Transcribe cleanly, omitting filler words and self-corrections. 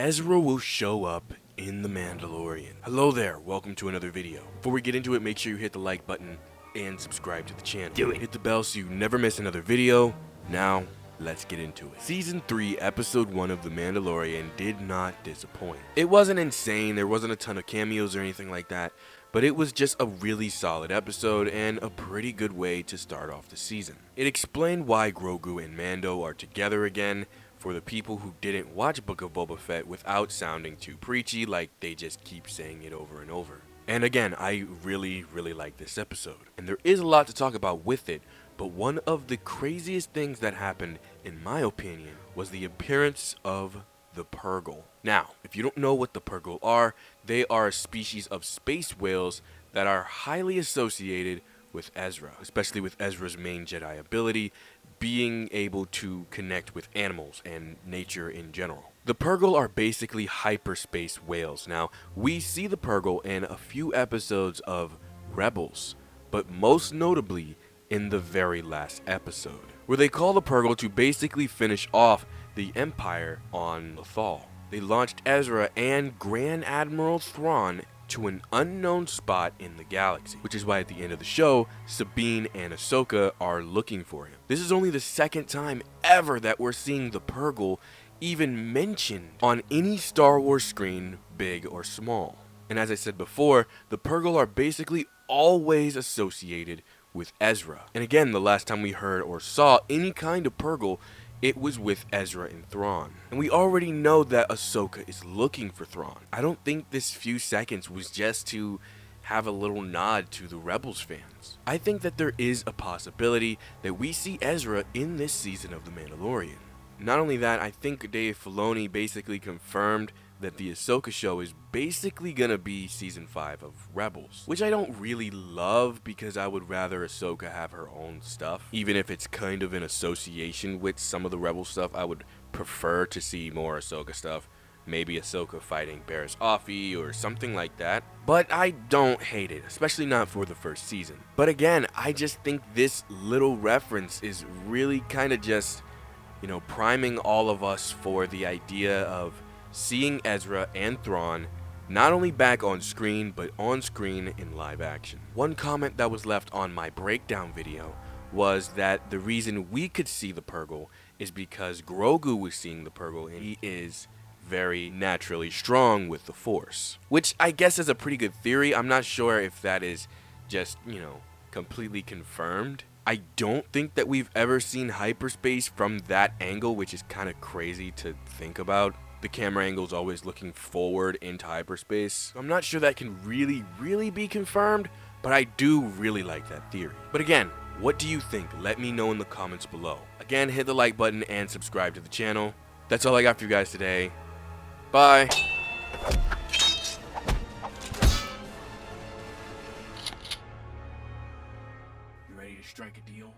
Ezra will show up in The Mandalorian. Hello there, welcome to another video. Before we get into it, make sure you hit the like button and subscribe to the channel. Do it. Hit the bell so you never miss another video. Now, let's get into it. Season 3, Episode 1 of The Mandalorian did not disappoint. It wasn't insane, there wasn't a ton of cameos or anything like that, but it was just a really solid episode and a pretty good way to start off the season. It explained why Grogu and Mando are together again, for the people who didn't watch Book of Boba Fett without sounding too preachy like they just keep saying it over and over. And again, I really like this episode. And there is a lot to talk about with it, but one of the craziest things that happened, in my opinion, was the appearance of the Purrgil. Now, if you don't know what the Purrgil are, they are a species of space whales that are highly associated with Ezra, especially with Ezra's main Jedi ability, being able to connect with animals and nature in general. The Purrgil are basically hyperspace whales. Now, we see the Purrgil in a few episodes of Rebels, but most notably in the very last episode, where they call the Purrgil to basically finish off the Empire on Lothal. They launched Ezra and Grand Admiral Thrawn to an unknown spot in the galaxy, which is why at the end of the show, Sabine and Ahsoka are looking for him. This is only the second time ever that we're seeing the Purrgil even mentioned on any Star Wars screen, big or small. And as I said before, the Purrgil are basically always associated with Ezra. And again, the last time we heard or saw any kind of Purrgil, it was with Ezra and Thrawn. And we already know that Ahsoka is looking for Thrawn. I don't think this few seconds was just to have a little nod to the Rebels fans. I think that there is a possibility that we see Ezra in this season of The Mandalorian. Not only that, I think Dave Filoni basically confirmed that the Ahsoka show is basically gonna be season 5 of Rebels, which I don't really love because I would rather Ahsoka have her own stuff. Even if it's kind of in association with some of the Rebel stuff, I would prefer to see more Ahsoka stuff. Maybe Ahsoka fighting Barriss Offee or something like that. But I don't hate it, especially not for the first season. But again, I just think this little reference is really kind of just, priming all of us for the idea of seeing Ezra and Thrawn not only back on screen, but on screen in live action. One comment that was left on my breakdown video was that the reason we could see the Purrgil is because Grogu was seeing the Purrgil and he is very naturally strong with the Force. Which I guess is a pretty good theory. I'm not sure if that is just, completely confirmed. I don't think that we've ever seen hyperspace from that angle, which is kind of crazy to think about. The camera angle is always looking forward into hyperspace. I'm not sure that can really be confirmed, but I do really like that theory. But again, what do you think? Let me know in the comments below. Again, hit the like button and subscribe to the channel. That's all I got for you guys today. Bye. You ready to strike a deal?